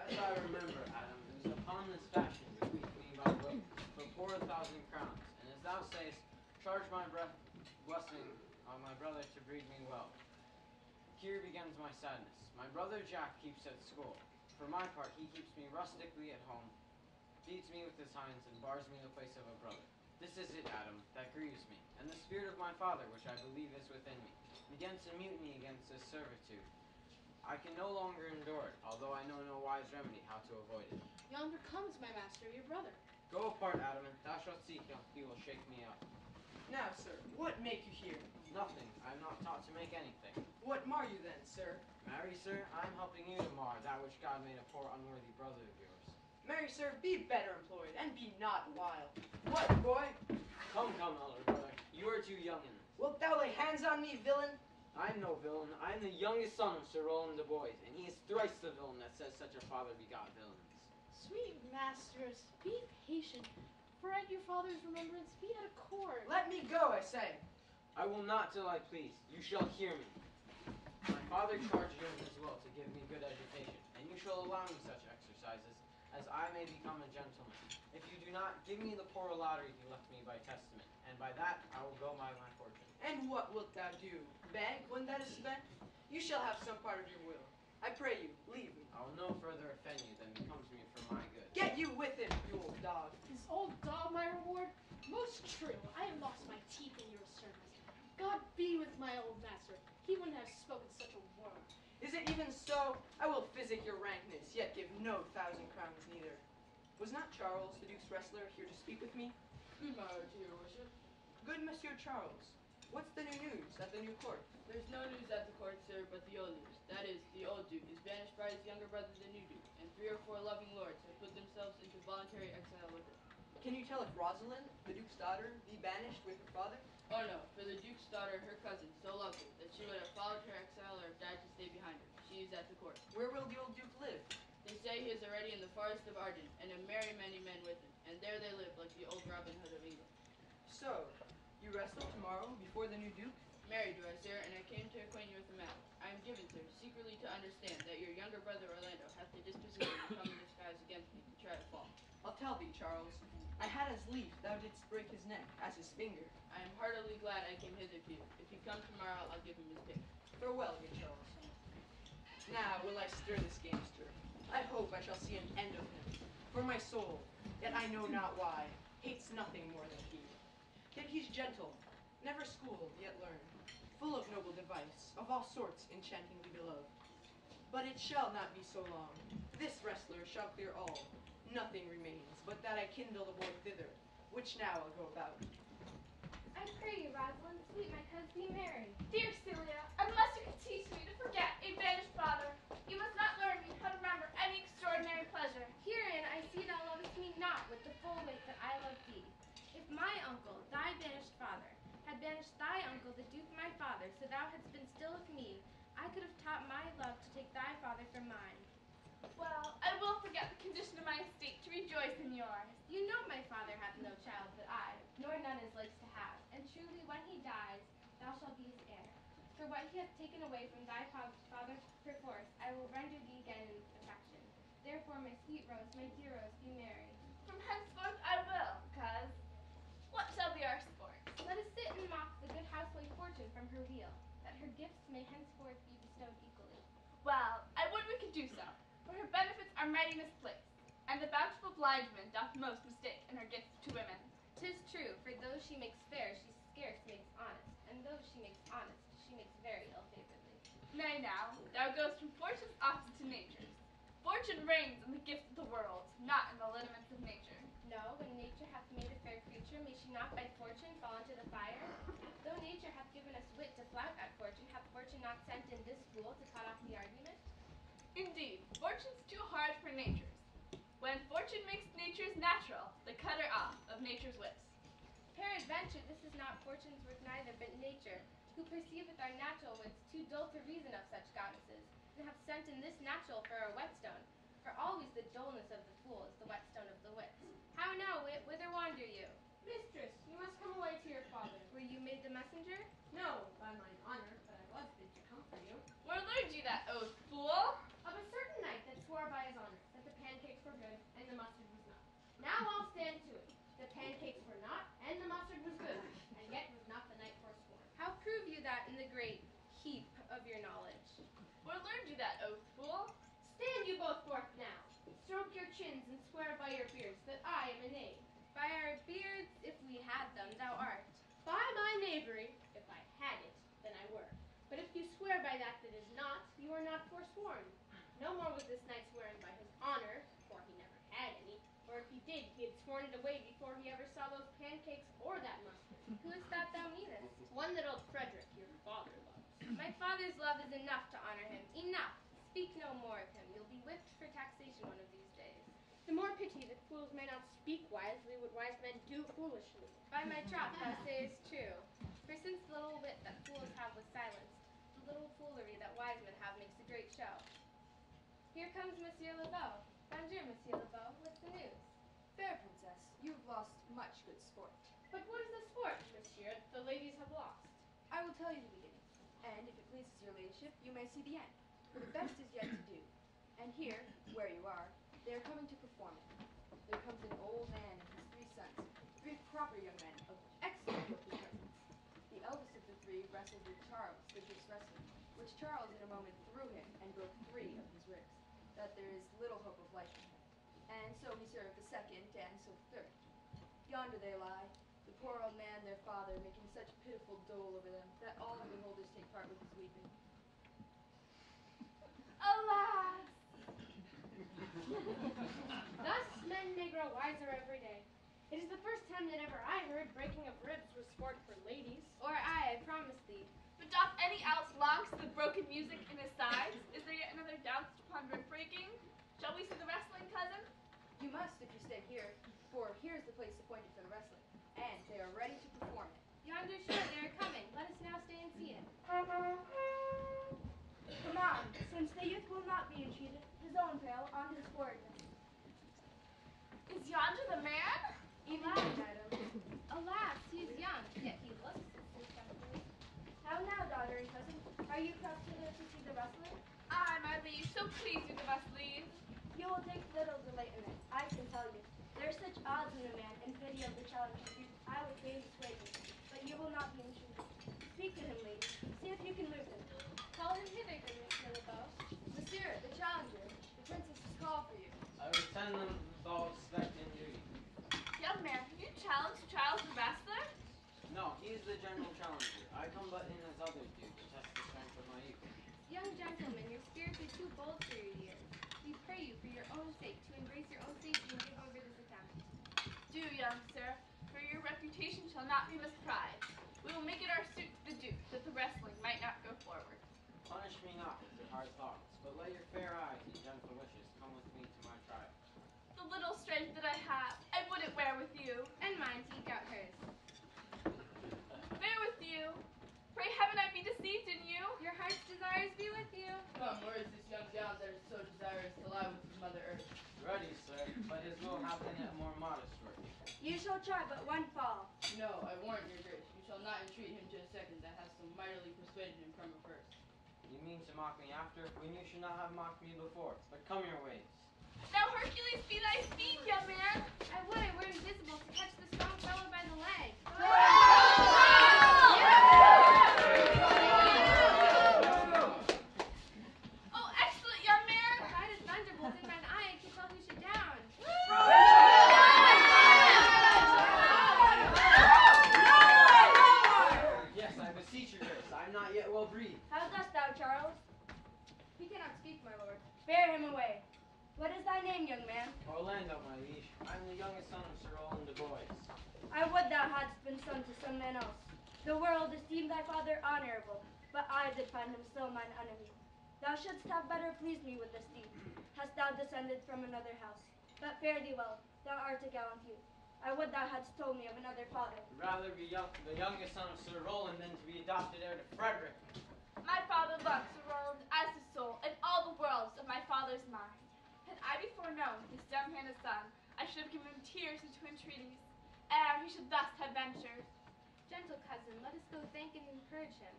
As I remember, Adam, it was upon this fashion bequeathed me by will, for 4,000 crowns, and as thou sayest, charge my blessing on my brother to breed me well. Here begins my sadness. My brother Jack keeps at school. For my part, he keeps me rustically at home, beats me with his hinds, and bars me in the place of a brother. This is it, Adam, that grieves me, and the spirit of my father, which I believe is within me, begins to mutiny against this servitude. I can no longer endure it, although I know no wise remedy how to avoid it. Yonder comes my master, your brother. Go apart, Adam, and thou shalt see he will shake me up. Now, sir, what make you here? Nothing. I am not taught to make anything. What mar you then, sir? Marry, sir, I am helping you to mar that which God made a poor unworthy brother of yours. Marry, sir, be better employed, and be not wild. What, boy? Come, elder brother, you are too young in this. Wilt thou lay hands on me, villain? I am no villain. I am the youngest son of Sir Roland de Boys, and he is thrice the villain that says such a father begot villains. Sweet masters, be patient, for at your father's remembrance be at a court. Let me go, I say. I will not till I please. You shall hear me. My father charged you in his will to give me good education, and you shall allow me such exercises as I may become a gentleman. If you do not, give me the poor lottery he left me by testament, and by that I will go by my fortune. And what wilt thou do? Beg when that is spent? You shall have some part of your will. I pray you, leave me. I will no further offend you than becomes me for my good. Get you with him, you old dog. Is old dog my reward? Most true. I have lost my teeth in your service. God be with my old master. He wouldn't have spoken such a word. Is it even so? I will physic your rankness, yet give no 1,000 crowns neither. Was not Charles, the Duke's wrestler, here to speak with me? Good morrow to your worship. Good Monsieur Charles, what's the new news at the new court? There's no news at the court, sir, but the old news. That is, the old Duke is banished by his younger brother, the new Duke, and 3 or 4 loving lords have put themselves into voluntary exile with him. Can you tell if Rosalind, the Duke's daughter, be banished with her father? Oh no, for the Duke's daughter, her cousin, so loved her that she would have followed her exile or have died to stay behind her. She is at the court. Where will the old Duke live? They say he is already in the forest of Arden, and have married many men with him, and there they live like the old Robin Hood of England. So, you wrestle tomorrow before the new Duke? Married do I, sir, and I came to acquaint you with the matter. I am given, sir, secretly to understand that your younger brother Orlando hath the disposition to come in disguise against me to try to fall. I'll tell thee, Charles. I had as lief thou didst break his neck as his finger. I am heartily glad I came hither to you. If you come tomorrow, I'll give him his pick. Farewell, good Charles. Now will I stir this gamester. I hope I shall see an end of him. For my soul, yet I know not why, hates nothing more than he. Yet he's gentle, never schooled, yet learned, full of noble device, of all sorts enchantingly beloved. But it shall not be so long. This wrestler shall clear all. Nothing remains, but that I kindle the boy thither, which now I'll go about. I pray you, Rosalind, sweet my cousin, be married. Dear Celia, unless you can teach me to forget a banished father, you must not learn me how to remember any extraordinary pleasure. Herein I see thou lovest me not with the full weight that I love thee. If my uncle, thy banished father, had banished thy uncle, the Duke my father, so thou hadst been still with me, I could have taught my love to take thy father from mine. Well, I will forget the condition of my estate to rejoice in yours. You know my father hath no child but I, nor none is likes to have, and truly when he dies, thou shalt be his heir. For what he hath taken away from thy father perforce, I will render thee again in affection. Therefore, my sweet Rose, my dear Rose, be married. From henceforth I will, cuz. What shall be our sport? Let us sit and mock the good housewife Fortune from her wheel, that her gifts may henceforth be bestowed equally. Well, I would we could do so, for her benefits are mighty misplaced, and the bountiful Blightman doth most mistake in her gifts to women. 'Tis true, for those she makes fair, she scarce makes honest, and those she makes honest, she makes very ill-favoredly. Nay now, thou goest from fortune's opposite to nature's. Fortune reigns in the gifts of the world, not in the lineaments of nature. No, when nature hath made a fair creature, may she not by fortune fall into the fire? Though nature hath given us wit to flout at fortune, hath fortune not sent in this fool to cut off the argument? Indeed, fortune's too hard for nature's. When fortune makes nature's natural, the cutter off of nature's wits. Peradventure, this is not fortune's work neither, but nature, who perceiveth our natural wits too dull to reason of such goddesses, and hath sent in this natural for a whetstone. For always the dullness of the fool is the whetstone of the wits. How now, wit, whither wander you? Mistress, you must come away to your father. Were you made the messenger? No, by mine honor, but I was bid to come for you. Where learned you that oath, fool? Of a certain knight that swore by his honor, that pancakes were not, and the mustard was good, and yet was not the knight forsworn. How prove you that in the great heap of your knowledge? Where learned you that oath, fool? Stand you both forth now. Stroke your chins and swear by your beards that I am a knave. By our beards, if we had them, thou art. By my knavery, if I had it, then I were. But if you swear by that that is not, you are not forsworn. No more was this knight swearing by his honor, for he never had any, or if he did, he had sworn it away before he ever saw those pancakes or that mustard. Who is that thou meanest? One that old Frederick, your father, loves. My father's love is enough to honor him. Enough. Speak no more of him. You'll be whipped for taxation one of these days. The more pity that fools may not speak wisely what wise men do foolishly. By my troth, thou sayest true. For since the little wit that fools have was silenced, the little foolery that wise men have makes a great show. Here comes Monsieur Lebeau. Bonjour, Monsieur Lebeau. What's the news? Fair princess, you've lost much good sport. But what is the sport, monsieur, that the ladies have lost? I will tell you the beginning, and if it pleases your ladyship, you may see the end. For the best is yet to do. And here, where you are, they are coming to perform it. There comes an old man and his 3 sons, 3 proper young men of excellent looking presence. The eldest of the 3 wrestled with Charles, the Greek wrestler, which Charles in a moment threw him and broke 3 of his ribs, that there is little hope of life in him. And so he served the second, and so the third. Yonder they lie, the poor old man, their father, making such pitiful dole over them, that all the beholders take part with his weeping. Alas! Thus men may grow wiser every day. It is the first time that ever I heard breaking of ribs was sport for ladies. Or I promise thee. But doth any else long to the broken music in his sides? Is there yet another dance upon rib breaking? Shall we see the wrestling, cousin? You must if you stay here, for here's the place appointed for the wrestling, and they are ready to perform it. Yonder sure they are coming. Let us now stay and see it. Come on, since the youth will not be entreated, his own pail on his forwardness. Is yonder the man? Even you, madam. Alas, he is young, yet he looks so sensible. How now, daughter and cousin? Are you crossed hither to see the wrestler? Aye, my liege, so pleased you the best lead. You will take little delight in it, I can tell you. There are such odds in a man in pity of the challenger. I would fain dissuade you, but you will not be entreated. Speak to him, lady. See if you can move him. Call him hither, good Monsieur Lebeau. Monsieur, the challenger, the princess has called for you. I would send them with all respect and duty. Young man, have you challenged Charles the wrestler? No, he is the general challenger. I come but in as others do, to test the strength of my equal. Young gentleman, your spirits are too bold for your years. We pray you, for your own sake, to embrace your own safety and give over this attempt. Do, young sir, for your reputation shall not be misprized. We will make it our suit to the Duke, that the wrestling might not go forward. Punish me not with your hard thoughts, but let your fair eyes and gentle wishes come with me to my trial. The little strength that I have, I wouldn't wear with you. And mine to eke out hers. Bear with you. Pray heaven I be deceived in you. Your heart's desires be with you. Come, where is this young gallant that is so desirous to lie with his mother earth? Ready, sir, but his will have been a more modest work. You shall try but one fall. No, I warrant your grace, you shall not entreat him to a second that has so mightily persuaded him from a first. You mean to mock me after, when you should not have mocked me before? But come your ways. Now Hercules be thy speed, young man. I would I were invisible to catch the strong fellow by the leg. Oh, excellent, young man. Tried a thunderbolt in mine eye and kicked all who should down. Yes, I beseech your grace. I am not yet well breathed. How dost thou, Charles? He cannot speak, my lord. Bear him away. What is thy name, young man? Orlando, my liege. I am the youngest son of Sir Roland de Boys. I would thou hadst been son to some man else. The world esteemed thy father honorable, but I did find him still mine enemy. Thou shouldst have better pleased me with this deed, hast thou descended from another house. But fare thee well, thou art a gallant youth. I would thou hadst told me of another father. Rather be the youngest son of Sir Roland than to be adopted heir to Frederick. My father loved Sir Roland as his soul, and all the worlds of my father's mind. Had I before known this dumb-handed son, I should have given him tears into entreaties, ere he should thus have ventured. Gentle cousin, let us go thank and encourage him.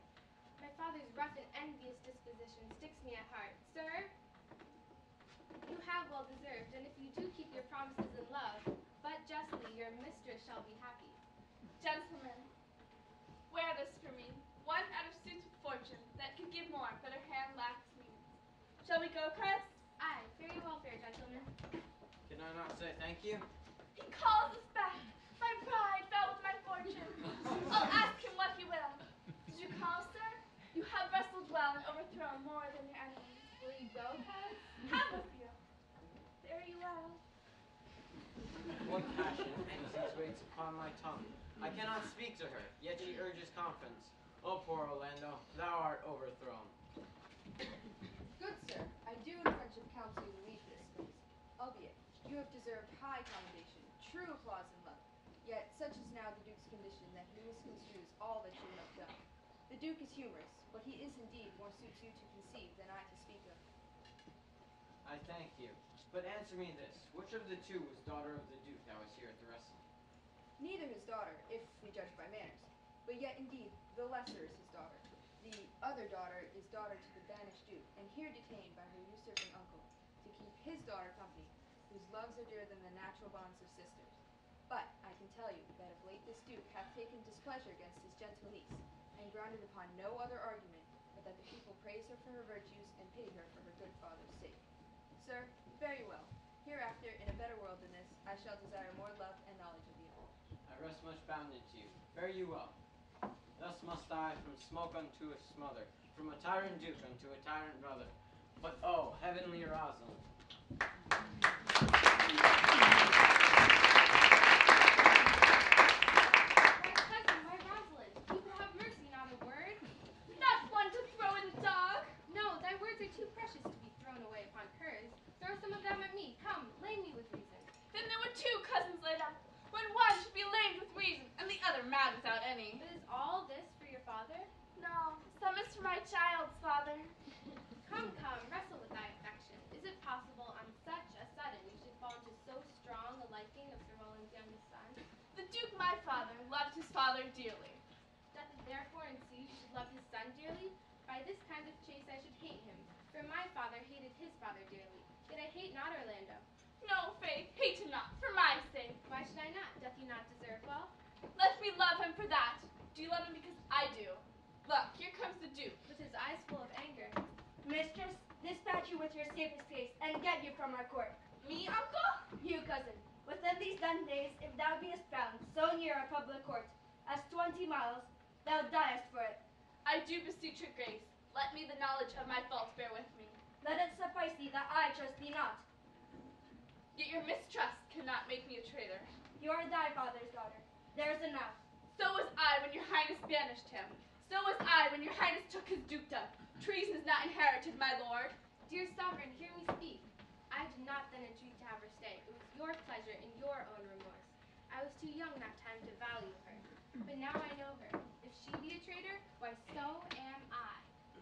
My father's rough and envious disposition sticks me at heart. Sir, you have well deserved, and if you do keep your promises in love, but justly, your mistress shall be happy. Gentlemen, wear this for me. One out of suits of fortune that could give more, but her hand lacks means. Shall we go, Chris? Aye, fare you well, fair gentlemen. Can I not say thank you? He calls us back. My pride fell with my fortune. I'll ask him what he will. Did you call, sir? You have wrestled well and overthrown more than your enemies. Will you go, cuz? Have with you. Fare you well. What passion innocence waits upon my tongue. I cannot speak to her, yet she urges confidence. O poor Orlando, thou art overthrown. Good sir, I do in friendship counsel you to leave this space. Albeit, you have deserved high commendation, true applause and love. Yet such is now the Duke's condition that he misconstrues all that you have done. The Duke is humorous, but he is indeed more suits you to conceive than I to speak of. I thank you. But answer me this, which of the two was daughter of the Duke that was here at the wrestling? Neither his daughter, if we judge by manners, but yet indeed the lesser is his daughter. The other daughter is daughter to the banished Duke, and here detained by her usurping uncle, to keep his daughter company, whose loves are dearer than the natural bonds of sisters. But I can tell you that of late this Duke hath taken displeasure against his gentle niece, and grounded upon no other argument but that the people praise her for her virtues and pity her for her good father's sake. Sir, very well. Hereafter, in a better world than this, I shall desire more love and knowledge of you. I rest much bounded to you. Fare you well. Thus must I from smoke unto a smother, from a tyrant Duke unto a tyrant brother. But oh, heavenly Rosalind. My cousin, my Rosalind, you will have mercy, not a word. Not one to throw in the dog. No, thy words are too precious to be thrown away upon curs. Throw some of them at me. Come, lay me with reason. Then there were two cousins laid up, when one should be lamed with reason, and the other mad without any. But is all this for your father? No, some is for my child's father. Come, wrestle with thy affection. Is it possible on such a sudden you should fall into so strong a liking of Sir Roland's youngest son? The Duke, my father, loved his father dearly. Doth it therefore ensue you should love his son dearly? By this kind of chase I should hate him, for my father hated his father dearly. Yet I hate not Orlando. No, faith, hate him not, for my sake. Why should I not? Doth he not deserve well? Let me love him for that. Do you love him because I do? Look, here comes the Duke. With his eyes full of anger. Mistress, dispatch you with your safest case, and get you from our court. Me, uncle? You, cousin, within these done days, if thou beest found so near a public court as 20 miles, thou diest for it. I do beseech your grace. Let me the knowledge of my faults bear with me. Let it suffice thee that I trust thee not. Yet your mistrust cannot make me a traitor. You are thy father's daughter. There's enough. So was I when your highness banished him. So was I when your highness took his dukedom. Treason is not inherited, my lord. Dear sovereign, hear me speak. I did not then entreat to have her stay. It was your pleasure and your own remorse. I was too young that time to value her. But now I know her. If she be a traitor, why so am I.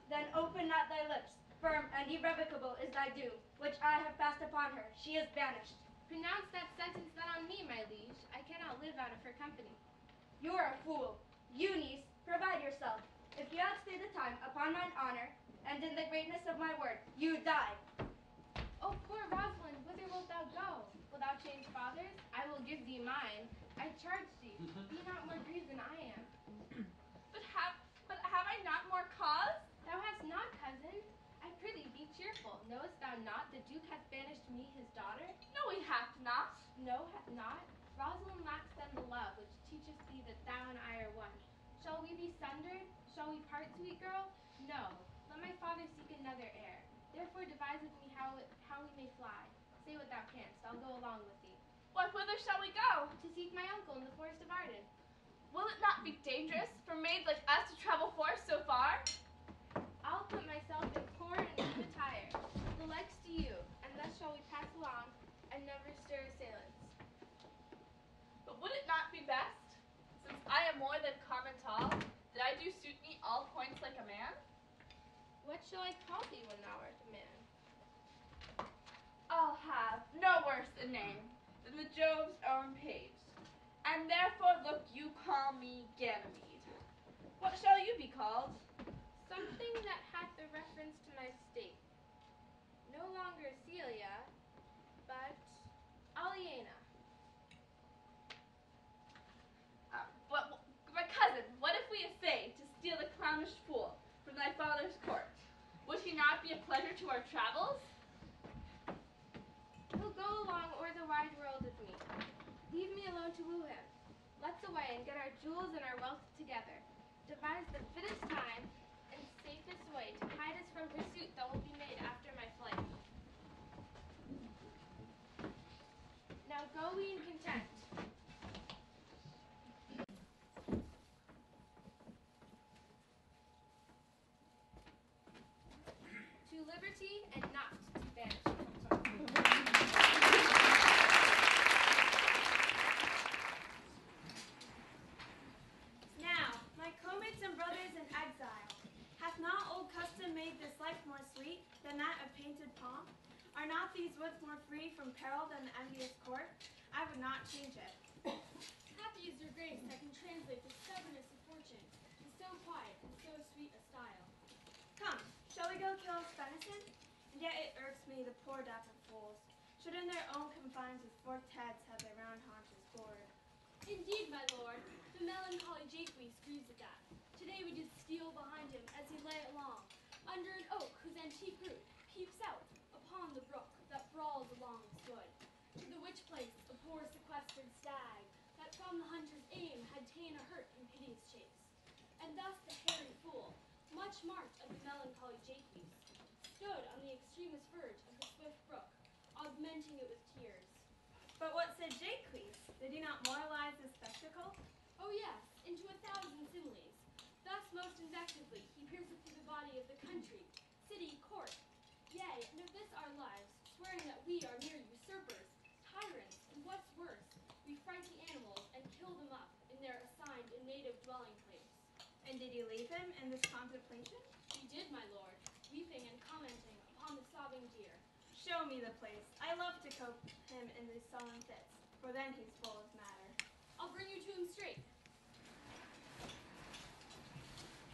Then open not thy lips. Firm and irrevocable is thy doom, which I have passed upon her. She is banished. Pronounce that sentence then on me, my liege. I cannot live out of her company. You are a fool. You, niece, provide yourself. If you outstay the time upon mine honor, and in the greatness of my word, you die. Oh, poor Rosalind, whither wilt thou go? Wilt thou change fathers? I will give thee mine. I charge thee, be not more grieved than I am. But have I not more cause? Thou hast not, cousin. I prithee be cheerful. Knowest thou not the Duke hath banished me his daughter? No, he hath not. No, hath not. Rosalind lacks then the love which teacheth thee that thou and I are one. Shall we be sundered? Shall we part, sweet girl? No. Let my father seek another heir. Therefore deviseth me how we may fly. Say what thou canst. I'll go along with thee. What, whither shall we go? To seek my uncle in the forest of Arden. Will it not be dangerous for maids like us to travel forth so far? I'll put myself in poor and neat attire. The likes to you, and thus shall we pass along, and never stir assailants. But would it not be best, since I am more than common tall, that I do suit me all points like a man? What shall I call thee when thou art a man? I'll have no worse a name than the Jove's own page, and therefore look you call me Ganymede. What shall you be called? Something that hath a reference to my state. No longer Celia, but Aliena. father's court. Would he not be a pleasure to our travels? He'll go along o'er the wide world with me. Leave me alone to woo him. Let's away and get our jewels and our wealth together. Devise the fittest time and safest way to hide us from pursuit that will be made after my flight. Now go we in content. To liberty and not to banishment. Now, my comrades and brothers in exile, hath not old custom made this life more sweet than that of painted pomp? Are not these woods more free from peril than the envious court? I would not change it. Happy is your grace that can translate the stubbornness of fortune to so quiet and so sweet a style. Come, shall we go kill venison? And yet it irks me, the poor dapper fools should in their own confines with forked heads have their round haunches gored. Indeed, my lord, the melancholy Jaques grieves at that. Today we did steal behind him as he lay along, under an oak whose antique root peeps out upon the brook that brawls along its wood, to the which place a poor sequestered stag, that from the hunter's aim had ta'en a hurt in piteous chase. And thus the hairy fool, much marked of the melancholy Jaques, stood on the extremest verge of the swift brook, augmenting it with tears. But what said Jaques? Did he not moralize the spectacle? Oh yes, into 1,000 similes. Thus most invectively he pierceth through the body of the country, city, court, yea, and of this our lives, swearing that we are mere usurpers, tyrants, and what's worse, we fright the animals and kill them up in their assigned and native dwelling place. And did you leave him in this contemplation? We did, my lord, weeping and commenting upon the sobbing deer. Show me the place. I love to cope him in these sullen fits, for then he's full of matter. I'll bring you to him straight.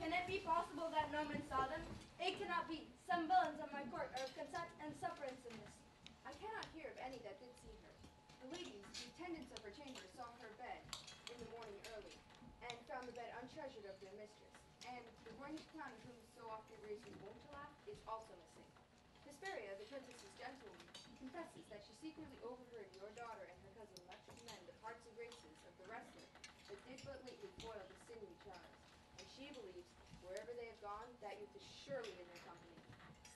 Can it be possible that no man saw them? It cannot be. Some villains of my court are of consent and sufferance in this. I cannot hear of any that did see her. The ladies, the attendants of her chamber, saw her bed in the morning early, and found the bed untreasured of their mistress. And the royal clown whom so often Grace was wont to laugh is also missing. Hesperia, the princess's gentlewoman, confesses that she secretly overheard your daughter and her cousin lecture to men the parts and graces of the wrestler that did but lately foil the sinewy Charles. And she believes, wherever they have gone, that youth is surely in their company.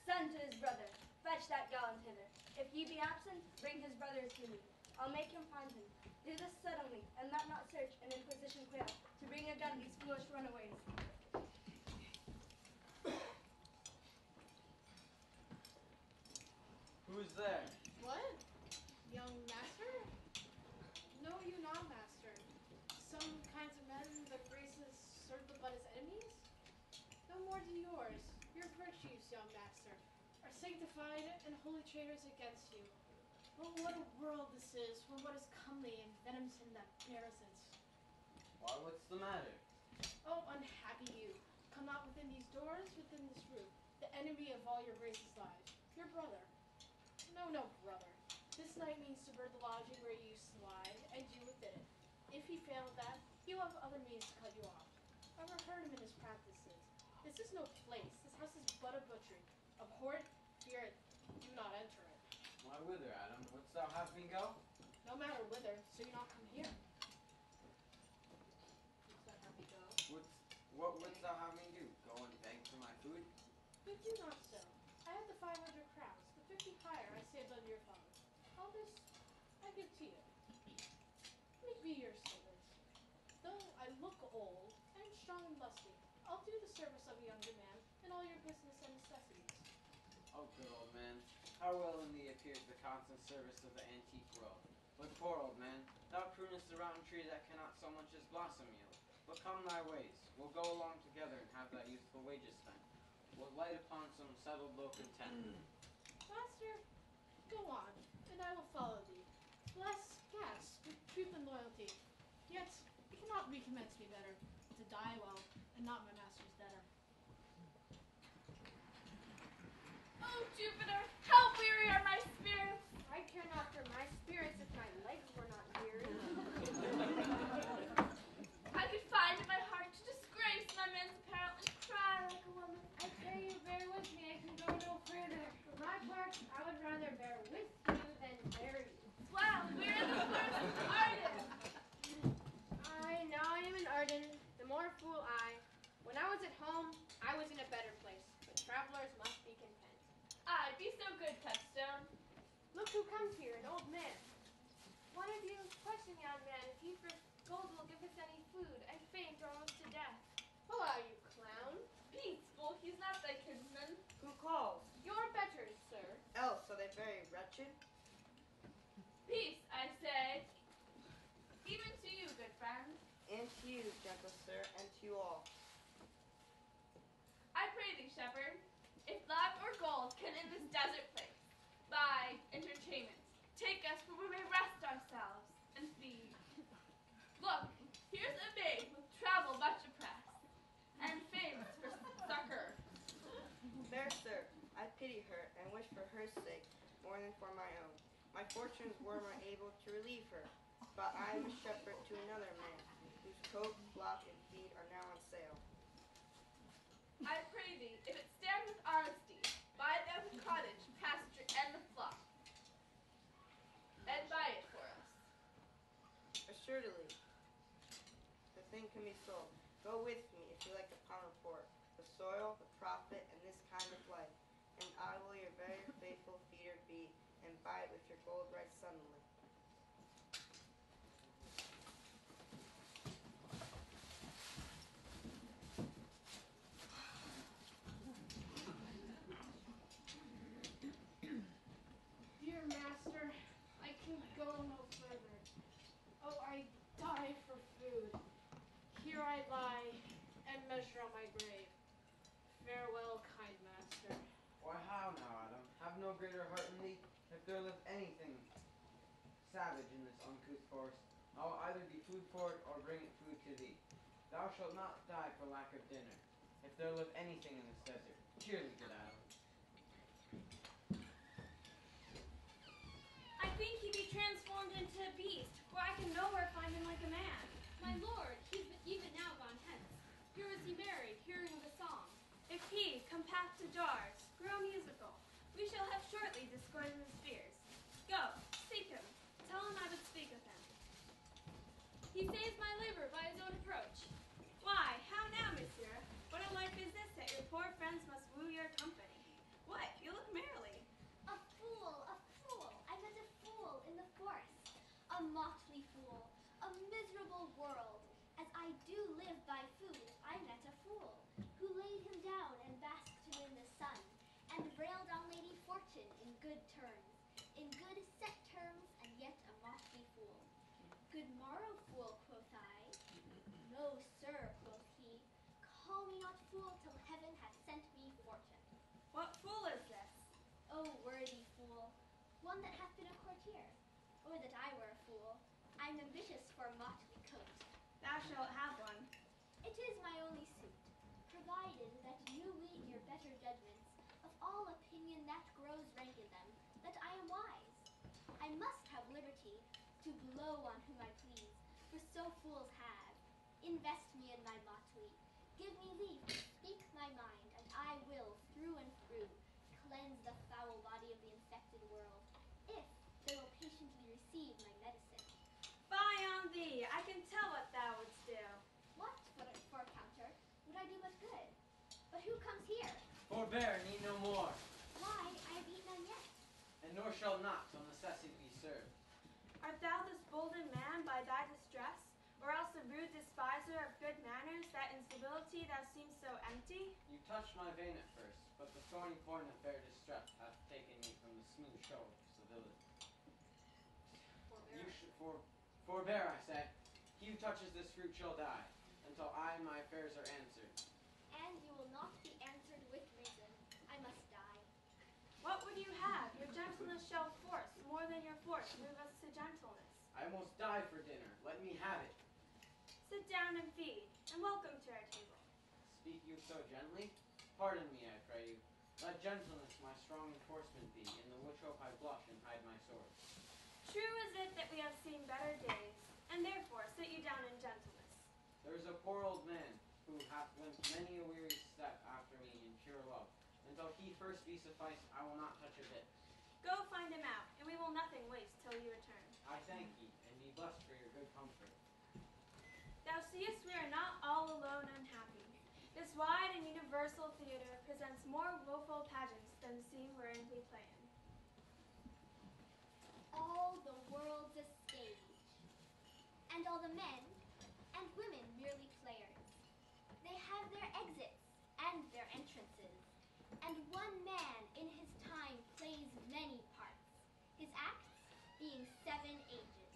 Send to his brother. Fetch that gallant hither. If he be absent, bring his brother to me. I'll make him find him. Do this suddenly, and let not search an inquisition quail to bring again these foolish runaways. Who's there? What? Young master? Know you not, master. Some kinds of men that graces serve but as enemies? No more than yours. Your virtues, young master, are sanctified and holy traitors against you. But what a world this is for what is comely and venomous that bears it. Why, what's the matter? Oh, unhappy you. Come not within these doors, within this roof, the enemy of all your grace's lives. Your brother. No, brother. This night means to bird the lodging where you used to lie, and you within it. If he fail at that, he will have other means to cut you off. Overheard him in his practices. This is no place. This house is but a butchery. Abhor it, fear it, do not enter it. Why, whither, Adam? Wouldst thou have me go? No matter whither, so you not come here. Wouldst thou have me go? What wouldst thou have me do? Go and beg for my food? But do not so. I have the 500 crowns, the 50 higher I saved on your father. All this I give to you. Make me your servants. Though I look old and strong and lusty, I'll do the service of a younger man in all your business and necessities. Oh, good old man, how well in thee appears the constant service of the antique world. But poor old man, thou prunest the rotten tree that cannot so much as blossom yield. But come thy ways, we'll go along together and have thy youthful wages spent. We'll light upon some settled low content. Master, go on, and I will follow thee. Bless, yes, with truth and loyalty. Yet, it cannot recommence me better to die well and not my master's debtor. Oh, Jupiter, how weary are my spirits! I care not for my spirits if my legs were not weary. I could find in my heart to disgrace my man's apparel and cry like a woman. I pray you home, I was in a better place, but travelers must be content. Aye, be so good, Touchstone. Look who comes here, an old man. One of you question, young man, if he for gold will give us any food, and faint or almost to death. Hello, you clown. Peace, fool, he's not thy kinsman. Who calls? Your betters, sir. Else are they very wretched? Peace, I say. Even to you, good friend. And to you, gentle sir, and to you all. I pray thee, shepherd, if love or gold can in this desert place buy entertainment, take us where we may rest ourselves and feed. Look, here's a babe with travel much oppressed, and famous for succor. Fair sir, I pity her, and wish for her sake more than for my own. My fortunes were more able to relieve her, but I am a shepherd to another man, whose coat, block, and feed are now on sale. I pray thee, if it stand with honesty, buy them the cottage, pasture, and the flock, and buy it for us. Assuredly, the thing can be sold. Go with me if you like the pound report, the soil, the profit, and this kind of life, and I will your very faithful feeder be, and buy it with your gold right suddenly. Dear master, I can go no further. Oh, I die for food. Here I lie and measure on my grave. Farewell, kind master. Why, how now, Adam? Have no greater heart in thee? If there live anything savage in this uncouth forest, I will either be food for it or bring it food to thee. Thou shalt not die for lack of dinner. If there live anything in this desert, cheerly, good Adam. I think he be transformed into a beast, for I can nowhere find him like a man. My lord, he's even now gone hence. Here is he married, hearing of a song. If he, compact to jars, grow musical, we shall have shortly discorded his fears. Go, seek him, tell him I would speak with him. He saves my labor by his own approach. Why, how now, monsieur? What a life is this that your poor friends must woo your company? What, you look merrily. A fool, I met a fool in the forest. A motley fool, a miserable world. As I do live by food, I met a fool, who laid him down and basked him in the sun, and railed on Lady Fortune in good terms, in good set terms, and yet a motley fool. Good morrow, fool, quoth I. No, sir, quoth he, call me not fool till heaven hath sent me fortune. What fool is this? O worthy fool, one that hath been a courtier. Or that I were a fool, I'm ambitious for a motley coat. Thou shalt have one. It is my only suit, provided that you meet your better judgments, of all opinion that grows rank in them, that I am wise. I must have liberty to blow on whom I please, for so fools have. Invest me in my motley, give me leave to speak my mind, and I will, through and through, cleanse the foul body of the infected world, if they will patiently receive my medicine. Fie on thee, I can tell what thou wouldst do. What, for a counter, would I do but good? But who comes here? Forbear, need no more, Why, I have eaten none yet. and nor shall not till necessity be served. Art thou this bolden man by thy distress, or else a rude despiser of good manners, that in civility thou seemst so empty? You touched my vein at first, but the thorny point of fair distress hath taken me from the smooth show of civility. You should forbear, I say. He who touches this fruit shall die, until I and my affairs are answered. And you will not be answered with reason. I must die. What would you have? Your gentleness shall force, more than your force, move us to gentleness. I almost die for dinner. Let me have it. Sit down and feed, and welcome to our table. Speak you so gently? Pardon me, I pray you. Let gentleness my strong enforcement be, in the which hope I blush and hide my sword. True is it that we have seen better days, and therefore sit you down in gentleness. There is a poor old man, who hath limped many a weary step after me in pure love. Until he first be sufficed, I will not touch a bit. Go find him out, and we will nothing waste till you return. I thank ye, and be blessed for your good comfort. Thou seest we are not all alone unhappy. This wide and universal theater presents more woeful pageants than the scene wherein we play in. All the world's a stage, and all the men and women merely players. They have their exits and their entrances, and one man in his time plays many parts, his acts being 7 ages.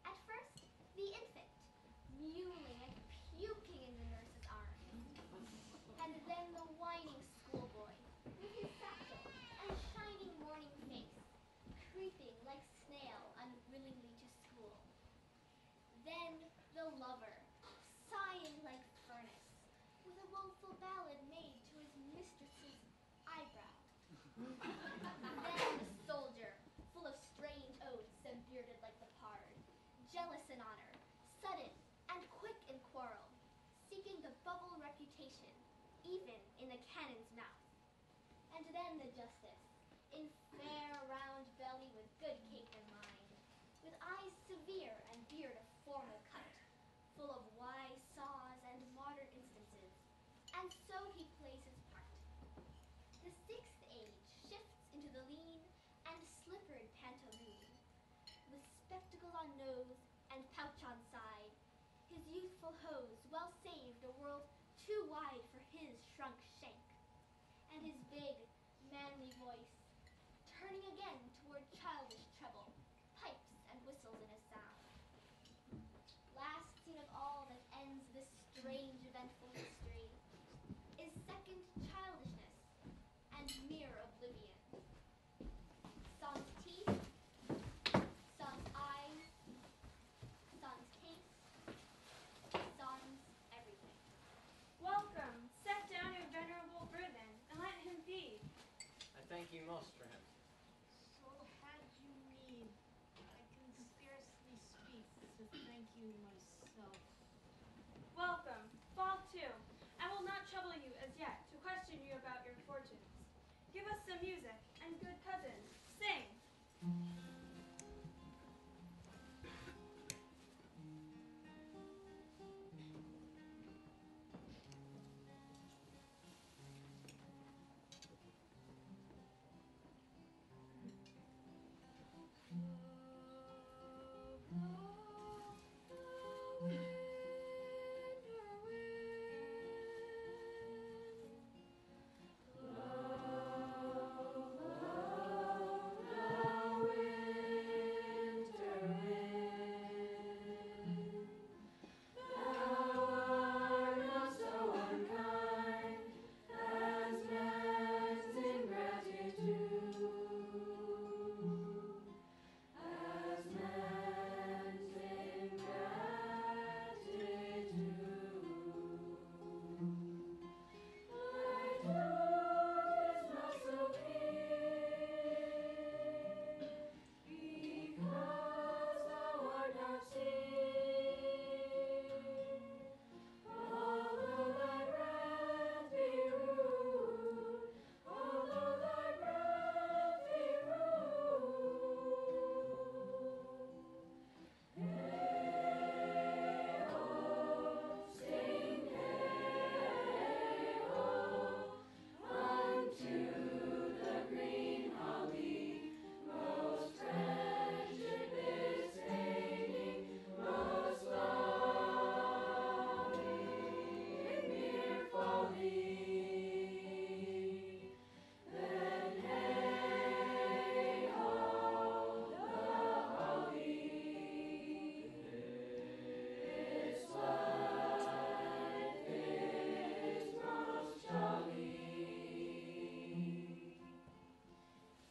At first, the infant, mewling and puking in the nurse's arms, and then the whining schoolboy, with his satchel and shining morning face, creeping like snail unwillingly to school. Then the lover, sighing like furnace, with a woeful ballad made to his mistress's eyebrow. Then the soldier, full of strange oaths and bearded like the pard, jealous in honor, sudden and quick in quarrel, seeking the bubble reputation, even in the cannon's mouth. And then the justice, in fair round belly with good cape and mind, with eyes severe and beard of formal cut, full of wise saws and modern instances, and so he plays his part. The 6th age shifts into the lean and slippered pantaloon, with spectacle on nose and pouch on side, his youthful hose well saved a world too wide for his shrunk shank, and his big, manly voice, turning again toward childish treble, pipes and whistles in a sound. Last scene of all that ends this strange eventful history is second childishness and mere oblivion. Sans teeth, sans eyes, sans taste, sans everything. Welcome. Set down your venerable burthen and let him feed. I thank you most for him. So had you need, I can scarcely speak to thank you myself. Welcome. Fall to. I will not trouble you as yet to question you about your fortunes. Give us some music, and good cousin, sing.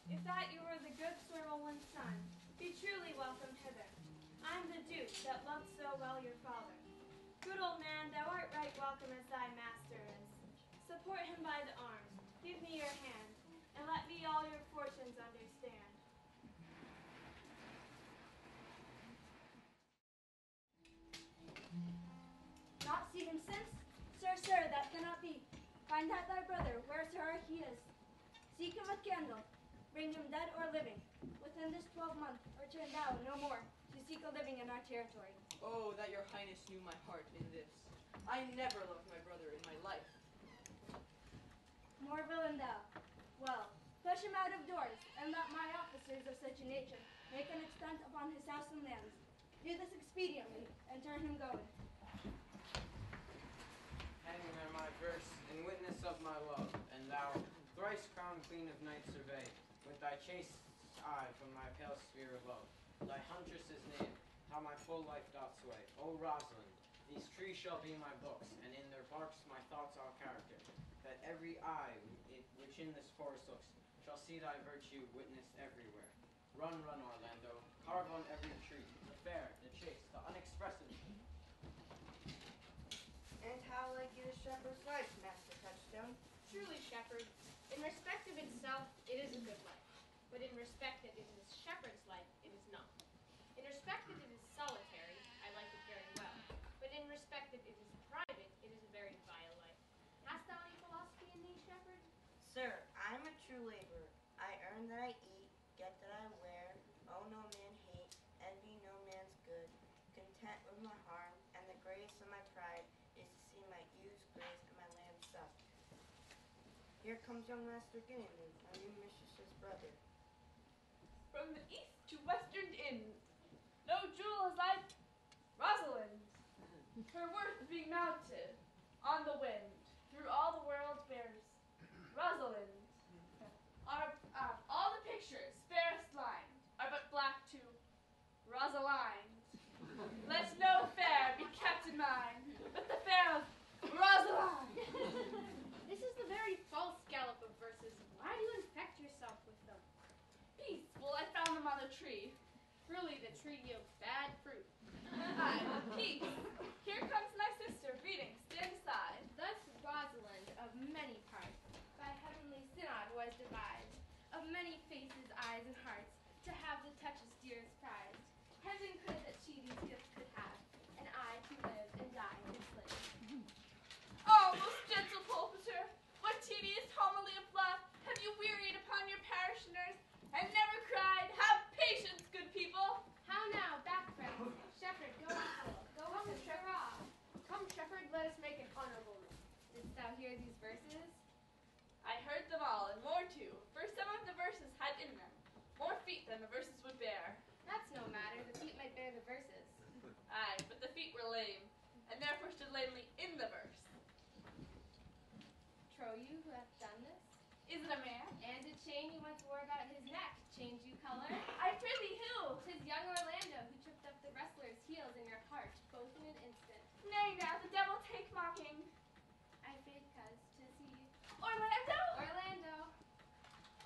If that you were the good Sir Roland's son, be truly welcome hither. I'm the Duke that loved so well your father. Good old man, thou art right welcome as thy master is. Support him by the arm, give me your hand, and let me all your fortunes understand. Not seen him since? Sir, that cannot be. Find out thy brother, wheresoe'er he is. Seek him with candle. Bring him dead or living. Within this 12 month, return thou no more to seek a living in our territory. Oh, that your highness knew my heart in this. I never loved my brother in my life. More villain thou. Well, push him out of doors, and let my officers of such a nature make an extent upon his house and lands. Do this expediently, and turn him going. Hang there my verse, in witness of my love, and thou, thrice crowned queen of night, survey, with thy chaste eye from my pale sphere above, thy huntress's name, how my full life doth sway. O Rosalind, these trees shall be my books, and in their barks my thoughts all character, that every eye which in this forest looks shall see thy virtue witnessed everywhere. Run, run, Orlando, carve on every tree, the fair, the chaste, the unexpressive. And how like you the shepherd's life, Master Touchstone? Truly, shepherd, in respect of itself, it is a good life. But in respect that it is a shepherd's life, it is not. In respect that it is solitary, I like it very well. But in respect that it is private, it is a very vile life. Hast thou any philosophy in thee, shepherd? Sir, I'm a true laborer. I earn that I eat, get that I wear, owe no man hate, envy no man's good, content with my harm, and the greatest of my pride is to see my ewes graze and my lambs suck. Here comes young Master Ginniman, my new mistress's brother. From the east to western Inn, no jewel is like Rosalind. Her worth being mounted on the wind, through all the world bears Rosalind. All the pictures, fairest lined, are but black to Rosalind. Let no fair be kept in mind, but the fair of Rosalind. This is the very false gallop of verses. Why do you infect yourself with them? Peaceful, I found them on a tree. Truly, the tree yields bad fruit. Aye, peace. Here comes my sister, greeting, stand aside. Thus Rosalind of many parts, by heavenly synod was devised, of many faces, eyes, and hearts, to have the touches dearest prized. Heaven could that she these gifts could have, and I to live and die his slave. Oh, most gentle pulpiter, what tedious homily of love have you wearied upon your parishioners, and never cried, have patience, good people. How now, back friends, shepherd, go on, hurrah. Come, shepherd, let us make an honorable room. Didst thou hear these verses? I heard them all, and more too, for some of the verses had in them more feet than the verses would bear. That's no matter, the feet might bear the verses. Aye, but the feet were lame, and therefore stood lamely in the verse. Trow you who hath done this? Is it a man? And a chain he once wore about his neck, change you color? I prithee who? 'Tis young Orlando who tripped up the wrestler's heels in your heart, both in an instant. Nay, now, the devil take mocking. I faith, cuz, 'tis he. Orlando? Orlando!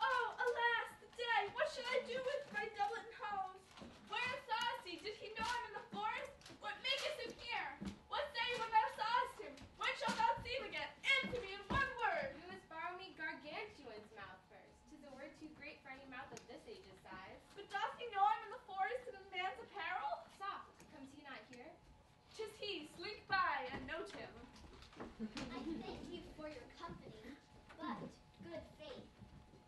Oh, alas, the day! What should I do with my doublet and hose? Where sawest he? Did he know I'm in the forest? What maketh him here? What say you when thou sawest him? When shalt thou see him again? Answer me in one word! You must borrow me gargantuan's mouth first. 'Tis a word too great for any mouth of this age's size. But doth he know I'm in the forest in a man's apparel? Soft, comes he not here? 'Tis he, slink by and note him. I thank you for your company, but, good faith,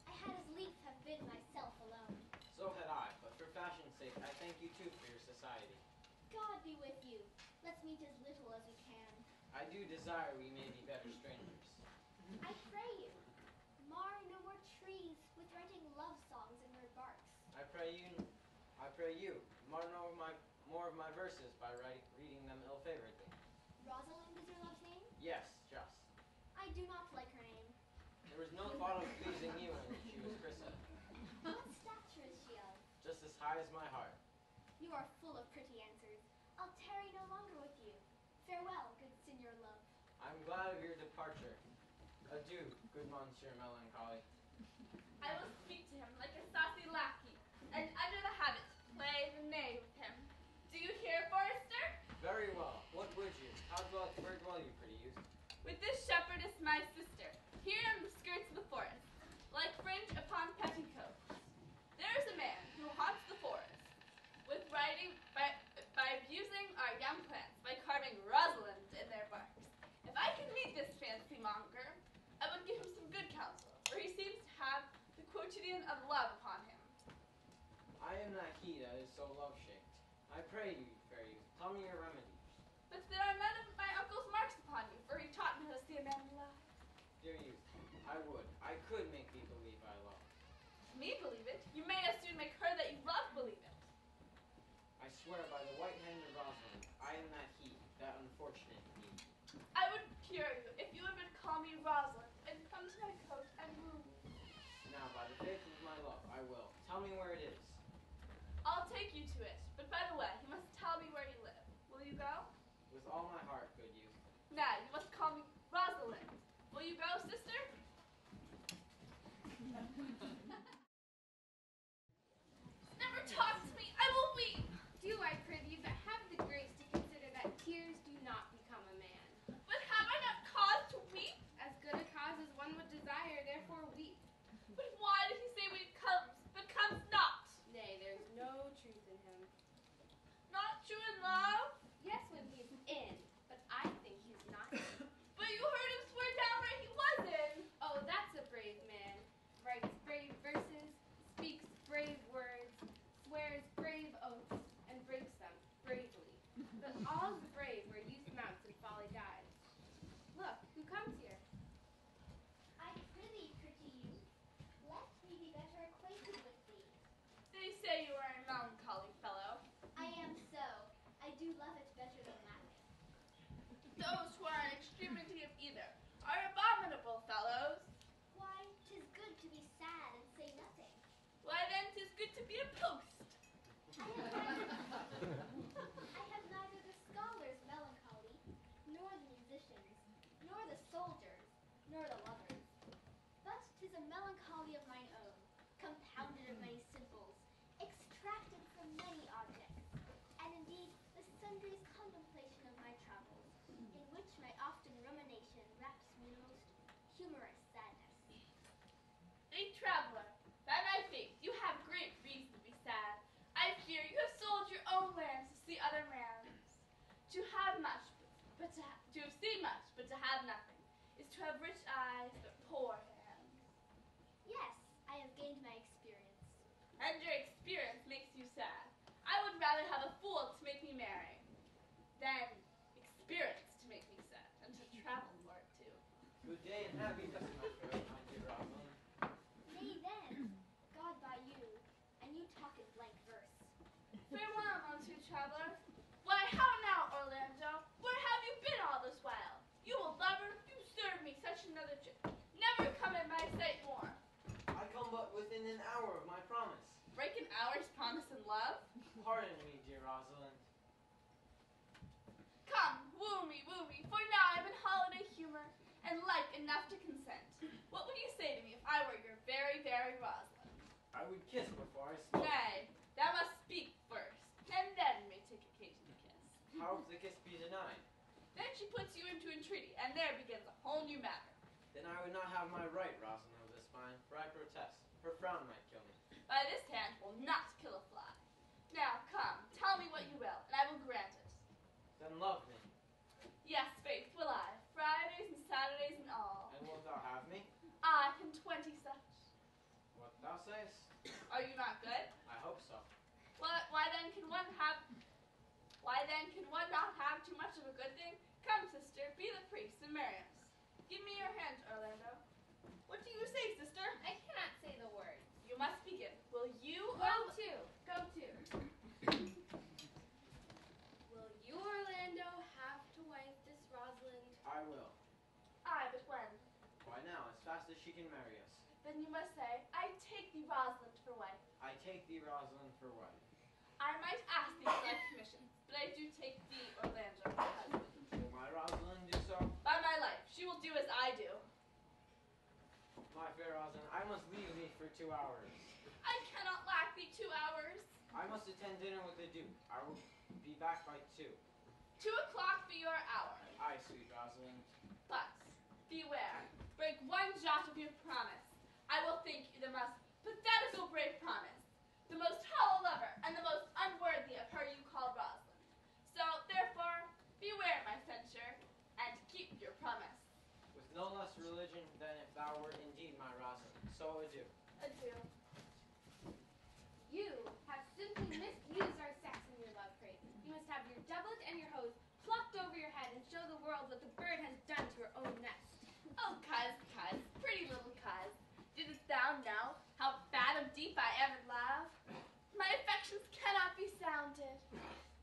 I had as lief have been myself alone. So had I, but for fashion's sake, I thank you too for your society. God be with you. Let's meet as little as we can. I do desire we may be better strangers. I pray you, mar no more trees with writing love songs in their barks. I pray you, mar no more of my verses by reading them ill-favoredly. Rosalind is your love's name? Yes, just. I do not like her name. There was no thought of pleasing you when she was christened. What stature is she of? Just as high as my heart. You are full of pretty answers. I'll tarry no longer with you. Farewell, good Signor Love. I'm glad of your departure. Adieu, good Monsieur Melancholy. I will speak to him like a saucy lackey, and under the habit play the knave with him. Do you hear, Forester? Very well. What would you? Where dwell you, pretty youth? With this shepherdess my sister, here in the skirts of the forest, like fringe upon petticoats. There is a man who haunts the forest, with writing by abusing our young plants, by carving Rosalind in their barks. If I could meet this fancy monger, I would give him some good counsel, for he seems to have the quotidian of love upon him. I am not he that is so love-shaped. I pray you, fair youth, tell me your remedy. But there are none of my uncle's marks Dear youth, I would. I could make thee believe I love. Me believe it? You may as soon make her that you love believe it. I swear by the white hand of Rosalind, I am that he, that unfortunate he. I would cure you if you would but call me Rosalind and come to my coat and woo me. Now, by the faith of my love, I will. Tell me where it is. I'll take you to it, but by the way, you must tell me where you live. Will you go? With all my heart, good youth. Now, you must call me Rosalind. Will you go, sister? Never talk to me. I will weep. Do, I prithee, but have the grace to consider that tears do not become a man. But have I not cause to weep? As good a cause as one would desire, therefore weep. But why did he say when he comes, but comes not? Nay, there's no truth in him. Not true in love? Yes, when he's in, but I think he's not in. But you heard him swear downright he was in. Oh, that's a brave man. Writes brave verses, speaks brave words, swears brave oaths, and breaks them bravely. But all's brave where youth mounts and folly dies. Look, who comes here? I prithee, pretty youth, let me be better acquainted with thee. They say you are a melancholy fellow. I am so. I do love it better than laughing. Those who are in extremity of either are abominable fellows. Why, 'tis good to be sad and say nothing. Why then 'tis good to be a post. I have neither the scholar's melancholy, nor the musician's, nor the soldier's, nor the lover's. But 'tis a melancholy of mine own, compounded of many simples, extracted from many objects, and indeed the sundry's contemplation of my travels, in which my often rumination wraps me in a most humorous sadness. A traveler, by my faith, you have great reason to be sad. I fear you have sold your own lands to see other lands. To have much, to have seen much, but to have nothing, is to have rich eyes but poor hands. Yes, I have gained my experience. And your experience makes you sad. I would rather have a fool to make me merry than experience to make me sad, and to travel for it too. Good day and happiness, my fair, my dear Rosalind. Nay then, God by you, and you talk in blank verse. Farewell, monsieur traveler. Why, how now, Orlando? Where have you been all this while? You a lover, you serve me such another trick. Never come in my sight more. I come but within an hour of my promise. Break an hour's promise in love? Pardon me, dear Rosalind. Come, woo me, for now I'm in holiday humor, and like enough to consent. What would you say to me if I were your very, very Rosalind? I would kiss before I spoke. Nay, thou must speak first, and then may take occasion to kiss. How if the kiss be denied? Then she puts you into entreaty, and there begins a whole new matter. Then I would not have my right, Rosalind of the spine, for I protest. Her frown might kill me. By this hand will not kill a fly. Now, come, tell me what you will, and I will grant it. Then love me. Yes, faith, will I, Fridays and Saturdays and all. And wilt thou have me? I can 20 such. What thou sayest? Are you not good? I hope so. Why then can one not have too much of a good thing? Come, sister, be the priest and marry us. Give me your hand, Orlando. What do you say, sister? I cannot say the word. You must begin. Will you Go to. Will you, Orlando, have to wife this Rosalind? I will. Aye, but when? Why now, as fast as she can marry us. Then you must say, I take thee, Rosalind, for wife. I take thee, Rosalind, for wife. I might ask thee for thy commission, but I do take thee, Orlando, for husband. Will my Rosalind do so? By my life, she will do as I do. My fair Rosalind, I must leave thee for 2 hours. I cannot lack thee 2 hours. I must attend dinner with the Duke. I will be back by 2. 2 o'clock be your hour. Aye, sweet Rosalind. But beware, break one jot of your promise. I will think you the most pathetical brave promise, the most hollow lover, and the most unworthy of her you call Rosalind. So, therefore, beware my censure, and keep your promise. With no less religion than if thou wert indeed my Rosalind. So adieu. Adieu. You have simply misused our sex in your love praise. You must have your doublet and your hose plucked over your head and show the world what the bird has done to her own nest. Oh, cuz, pretty little cuz, didst thou know how fathom deep I ever love? My affections cannot be sounded.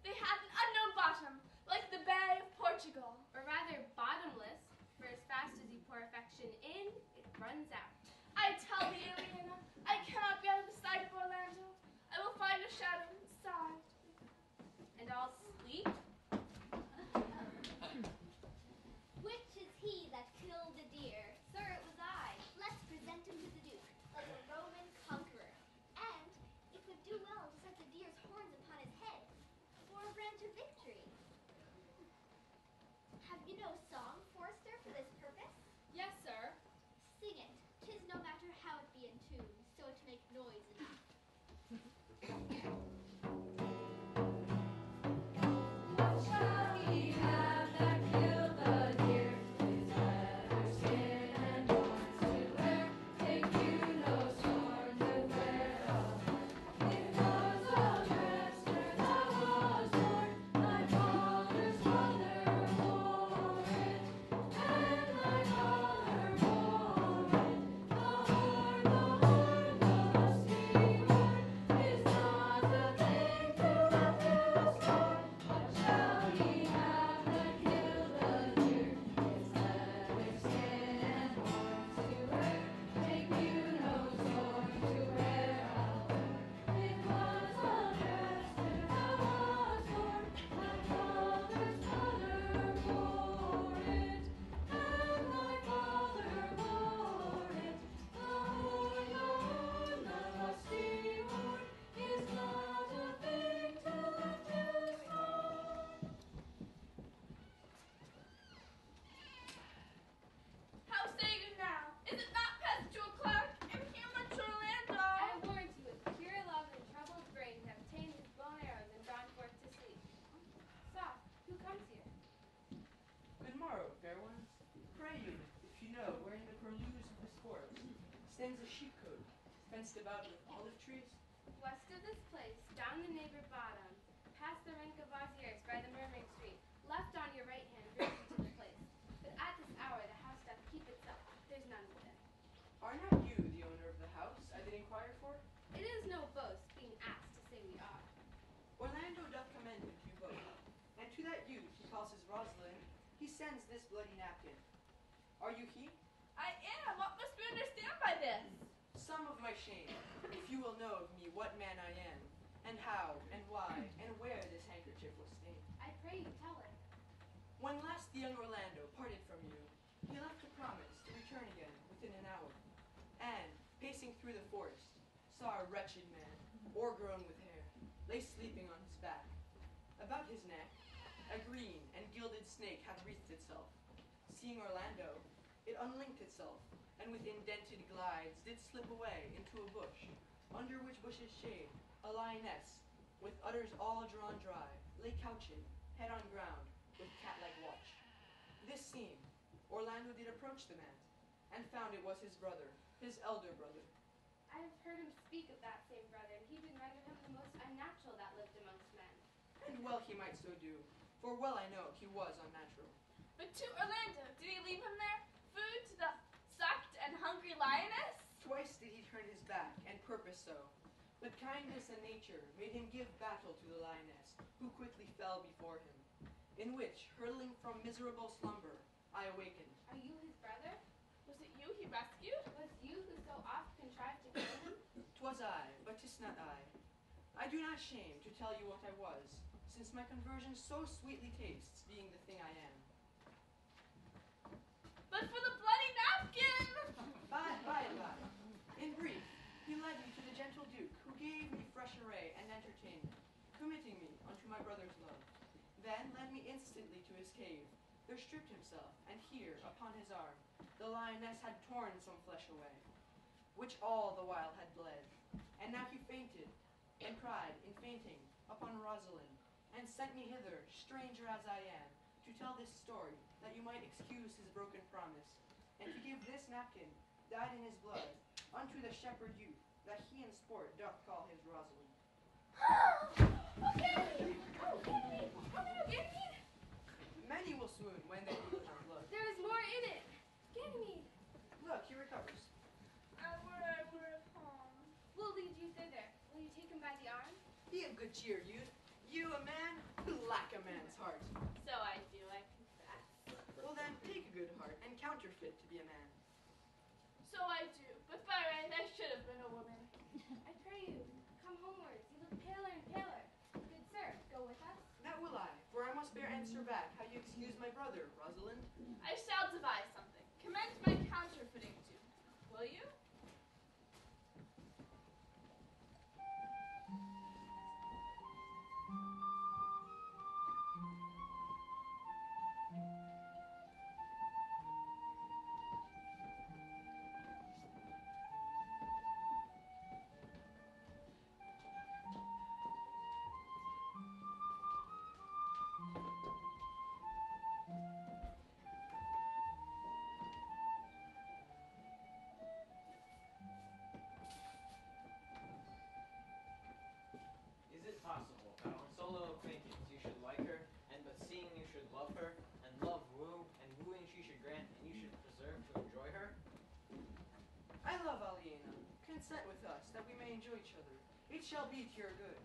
They have an unknown bottom, like the Bay of Portugal. Or rather bottomless, for as fast as you pour affection in, it runs out. I tell thee, Aliena, I cannot be out of the sight of Orlando. I will find a shadow inside. And I'll sleep? Which is he that killed the deer? Sir, it was I. Let's present him to the Duke, like a Roman conqueror. And it would do well to set the deer's horns upon his head, for a branch of victory. Have you no song, Forester, for this purpose? Yes, sir. Sing it. 'Tis no matter how it be in tune, so to make noise enough. What shall he have that killed the deer? His leather skin and horns to wear. Take you no scorn to wear a it was a dresser that was born. My father's mother wore it, and my father wore it. The horn, the lusty horn, is not a thing to let loose for. What shall he have that killed the deer? His leather skin and horns to wear. Take you no sword to wear a horn. It was a dresser that was born. My father's mother wore it, and my father wore it. The lusty horn, is not a thing to let loose for. How say you now? Is it not past 2 o'clock? And here much Orlando. I have warned you with pure love and troubled brain have tamed his blown arrows and gone forth to sleep. Soft, who comes here? Good morrow, fair ones. Pray you, if you know, where in the purlieus of this forest stands a sheepcote, fenced about with olive trees? West of this place, down the neighbor bottom, past the rink of osiers by the murmuring street, left on your right hand brings you to the place. But at this hour the house doth keep itself. There's none within. Are not you the owner of the house I did inquire for? It is no boast, being asked to say we are. Orlando doth commend me to you both, and to that youth he calls his Rosalind, he sends this bloody napkin. Are you he? I am. What must we understand by this? Some of my shame, if you will know of me what man I am, and how, and why, and where this handkerchief was stained. I pray you tell it. When last the young Orlando parted from you, he left a promise to return again within an hour, and, pacing through the forest, saw a wretched man, o'ergrown with hair, lay sleeping on his back. About his neck, a green and gilded snake had wreathed itself. Seeing Orlando, it unlinked itself, and with indented glides did slip away into a bush, under which bush's shade a lioness, with udders all drawn dry, lay couching, head on ground, with cat-like watch. This seen, Orlando did approach the man, and found it was his brother, his elder brother. I have heard him speak of that same brother, and he did render him the most unnatural that lived amongst men. And well he might so do, for well I know he was unnatural. But to Orlando, did he leave him there? Food to the sucked and hungry lioness? Twice did he turn his back, and purpose so. But kindness and nature made him give battle to the lioness, who quickly fell before him. In which, hurtling from miserable slumber, I awakened. Are you his brother? Was it you he rescued? Was you who so oft contrived to kill him? 'Twas I, but 'tis not I. I do not shame to tell you what I was, since my conversion so sweetly tastes, being the thing I am. But for the bloody napkin! By. In brief, he led me to the gentle Duke, who gave me fresh array and entertainment, committing me unto my brother's love. Then led me instantly to his cave. There stripped himself, and here, upon his arm, the lioness had torn some flesh away, which all the while had bled. And now he fainted, and cried, in fainting, upon Rosalind, and sent me hither, stranger as I am, to tell this story, that you might excuse his broken promise, and to give this napkin, dyed in his blood, unto the shepherd youth, that he in sport doth call his Rosalind. Ganymede! Many will swoon when they do without blood. There is more in it. Ganymede! Look, he recovers. I were at home. We'll lead you thither. Will you take him by the arm? Be of good cheer, youth. You, a man who lack a man's heart. So I do, I confess. Well then, take a good heart and counterfeit to be a man. So I do, but by right I should have been a woman. I pray you, come homewards. You look paler and paler. Good sir, go with us. That will I, for I must bear answer back how you excuse my brother, Rosalind. I shall devise something. Commend my counterfeiting to. Will you? Is it possible that on so little acquaintance you should like her, and but seeing you should love her, and love woo, and wooing she should grant, and you should preserve to enjoy her? I love Aliena. Consent with us, that we may enjoy each other. It shall be to your good.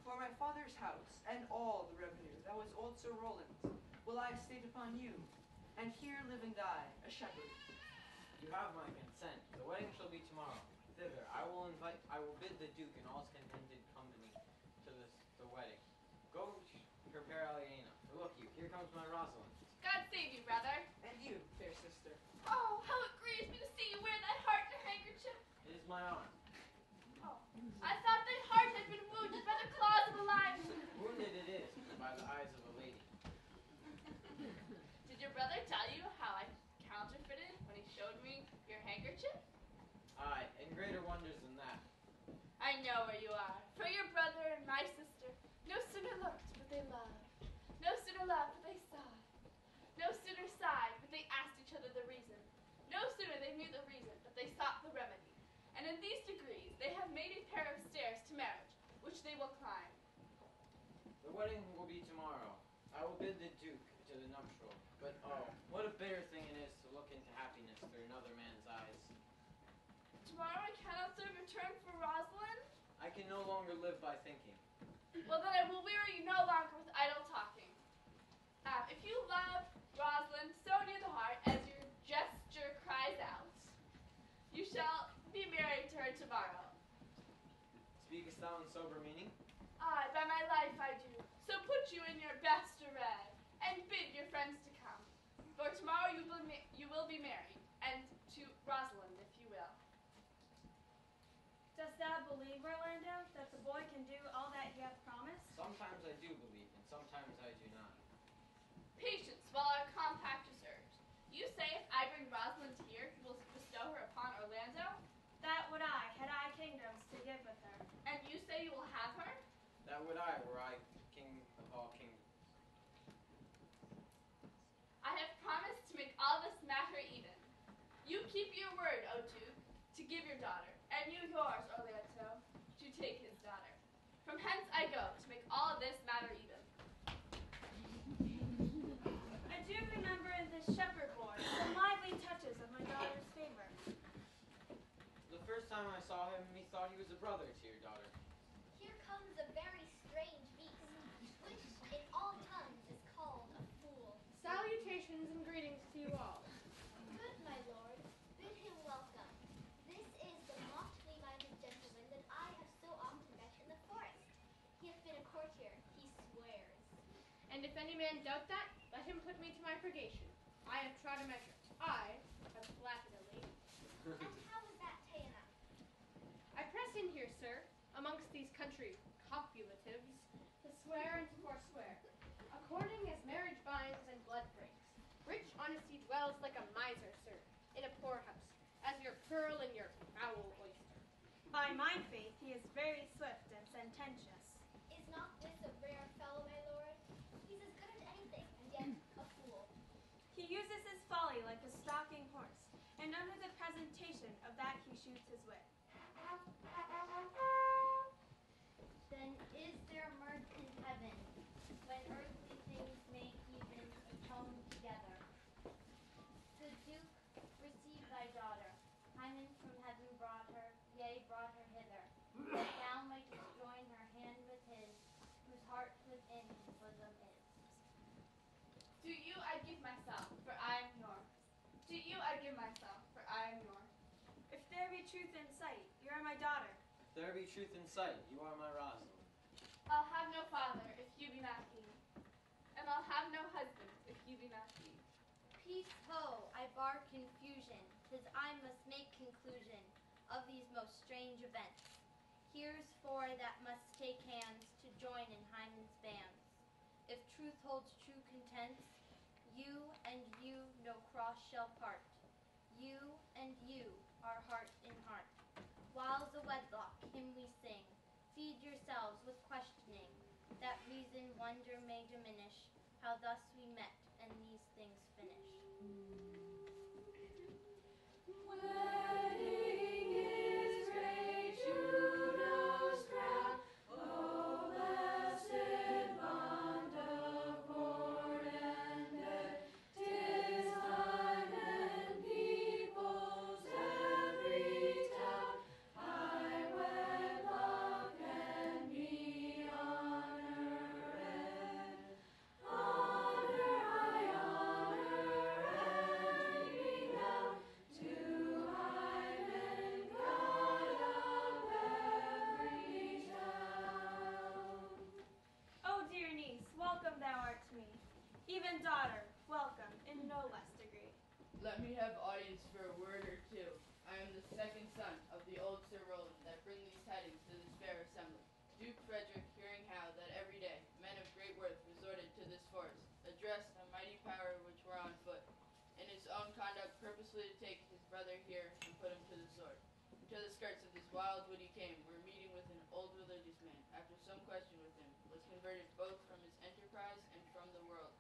For my father's house, and all the revenue that was old Sir Roland's, will I estate upon you, and here live and die, a shepherd. You have my consent. The wedding shall be tomorrow. Thither I will bid the Duke and all his contented company to the wedding. Go prepare Aliena. For look you, here comes my Rosalind. God save you, brother. And you, fair sister. Oh, how it grieves me to see you wear that heart and handkerchief. It is my honor. Oh, I thought thy heart had been wounded by the claws of a lion. Wounded it is by the eyes of a lady. Did your brother tell you how I counterfeited when he showed me your handkerchief? Aye, and greater wonders than that. I know where you are, for your brother and my sister no sooner looked, but they loved. No sooner loved, but they sighed. No sooner sighed, but they asked each other the reason. No sooner they knew the reason, but they sought the remedy. And in these degrees they have made a pair of stairs to marriage, which they will climb. The wedding will be tomorrow. I will bid the Duke to the nuptial. But oh, what a bitter thing it is to look into happiness through another man's eyes. Tomorrow I cannot serve your turn for Rosalind? I can no longer live by thinking. Well, then I will weary you no longer with idle talking. If you love Rosalind so near the heart as your gesture cries out, you shall be married to her tomorrow. Speakest thou in sober meaning? Aye, by my life I do. So put you in your best array, and bid your friends to come. For tomorrow you will be married, and to Rosalind, if you will. Dost thou believe, Orlando, that the boy can do all that he hath promised? Sometimes I do believe, and sometimes I do not. Patience while our compact is urged. You say if I bring Rosalind here, you will bestow her upon Orlando? That would I, had I kingdoms to give with her. And you say you will have her? That would I, were I king of all kingdoms. I have promised to make all this matter even. You keep your word, O Duke, to give your daughter, and you yours, Orlando, to take his daughter. From hence I go to make all this matter even. I do remember in this shepherd boy some lively touches of my daughter's favor. The first time I saw him, methought he was a brother to your daughter. Here comes a very strange beast, which in all tongues is called a fool. Salutations and greetings to you all. Good, my lord, bid him welcome. This is the motley-minded gentleman that I have so often met in the forest. He hath been a courtier, he swears. And if any man doubt that, let him put me to my purgation. I have trod a measure. I have flattered a lady. And how is that ta'en up? I press in here, sir, amongst these country copulatives, to swear and to forswear, according as marriage binds and blood breaks. Rich honesty dwells like a miser, sir, in a poorhouse, as your pearl in your foul oyster. By my faith, he is very swift and sententious. Is not this a rare fellow, my lord? He's as good as anything, and yet a fool. He uses his folly like a stalking horse, and under the presentation of that he shoots his wit. Then is there mirth in heaven, when earthly things may even atone together? The Duke, receive thy daughter. To you I give myself, for I am yours. To you I give myself, for I am yours. If there be truth in sight, you are my daughter. If there be truth in sight, you are my Rosalind. I'll have no father if you be not he, and I'll have no husband if you be not he. Peace ho, I bar confusion, 'tis I must make conclusion of these most strange events. Here's four that must take hands to join in Hymen's bands. If truth holds true contents, you and you no cross shall part. You and you are heart in heart. Whiles a wedlock hymn we sing, feed yourselves with questioning, that reason wonder may diminish, how thus we met and these things finish. Wedding is great Juno's crown, O blessed bond of born and bed. 'Tis time and peoples every town, high wedlock and be honor and honor, high honor and renown to Hymen, God of every town. O dear niece, welcome thou art to me. Even daughter, welcome in no less degree. Let me have audience for a word or two. I am the second son of the old Sir Roland that bring these tidings to this fair assembly. Duke Frederick, hearing how that every day men of great worth resorted to this forest, addressed a mighty power which were on foot, in his own conduct purposely to take his brother here and put him to the sword. To the skirts of this wild wood he came, where meeting with an old religious man, after some question with him, was converted both from his enterprise and from the world.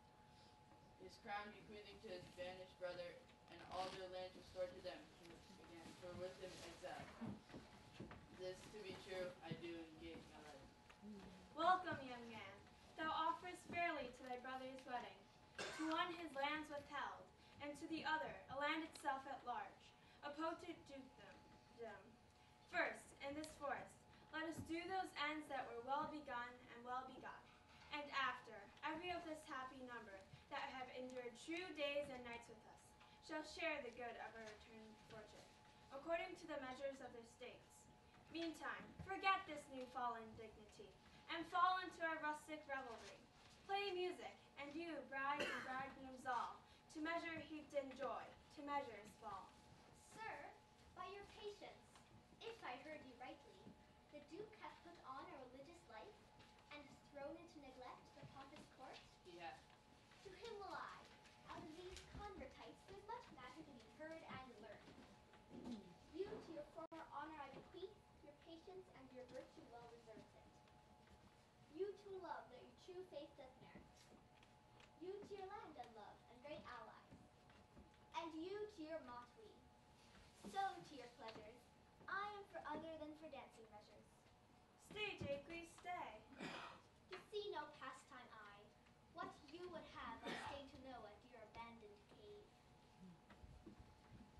His crown bequeathing to his banished brother, and all their lands restored to them, again, for with him exiled. This to be true, I do engage my life. Welcome, young man. Thou offerest fairly to thy brother's wedding. To one his lands withheld, and to the other a land itself at large, a potent dukedom. First, in this forest, let us do those ends that were well begun and well begot. And after, every of this happy number that have endured true days and nights with us, shall share the good of our returned fortune, according to the measures of their states. Meantime, forget this new fallen dignity, and fall into our rustic revelry. Play music, and you, brides and bridegrooms all, to measure heaped in joy, to measures fall. Sir, by your patience, if I heard you rightly, the Duke hath put on a religious life, and has thrown into neglect the pompous court. He hath. To him will I, out of these convertites, there's much matter to be heard and learned. You to your former honor I bequeath, your patience and your virtue well deserves it. You to love that your true faith doth merit. You to your land and love, and great allies. And you to your motley. So to your pleasures, I am for other than for dancing measures. Stay, Jaques, stay. You see no pastime I. What you would have, I stay to know at your abandoned cave.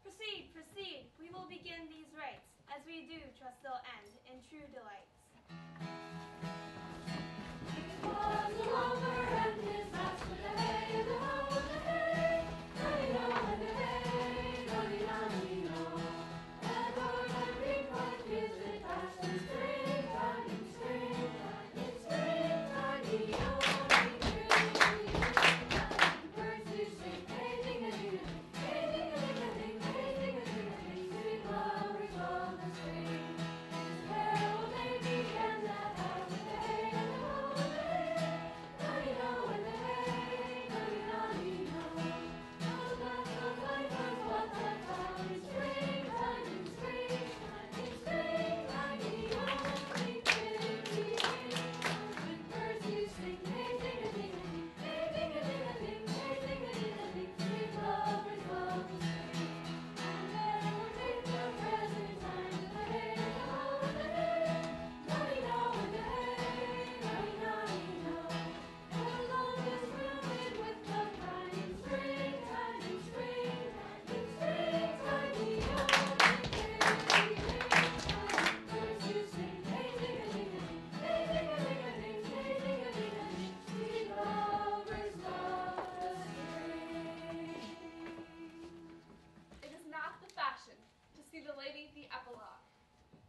Proceed, proceed. We will begin these rites, as we do trust they'll end in true delights. Was a lover and his master day, the howl of the hay, no, and the hay, no. Ever every court visit past in springtime, in springtime, the only birds do sing, hey-ding-a-ding-a-ding, hey-ding-a-ding-a-ding, hey-ding-a-ding-a-ding, sweet lovers of the spring. His carol may begin that house of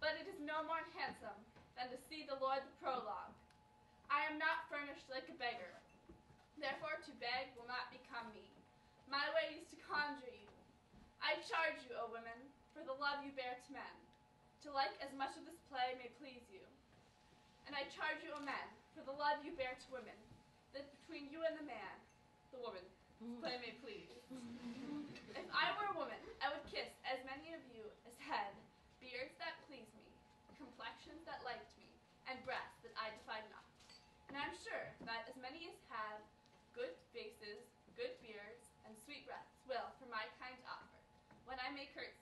but it is no more handsome than to see the Lord the prologue. I am not furnished like a beggar, therefore to beg will not become me. My way is to conjure you. I charge you, O women, for the love you bear to men, to like as much of this play may please you. And I charge you, O men, for the love you bear to women, that between you and the man, the woman, play may please. If I were a woman, I would kiss as many of you as had beards that pleased me, complexions that liked me, and breasts that I defied not. And I'm sure that as many as have good faces, good beards, and sweet breaths will, for my kind offer, when I make curtsy,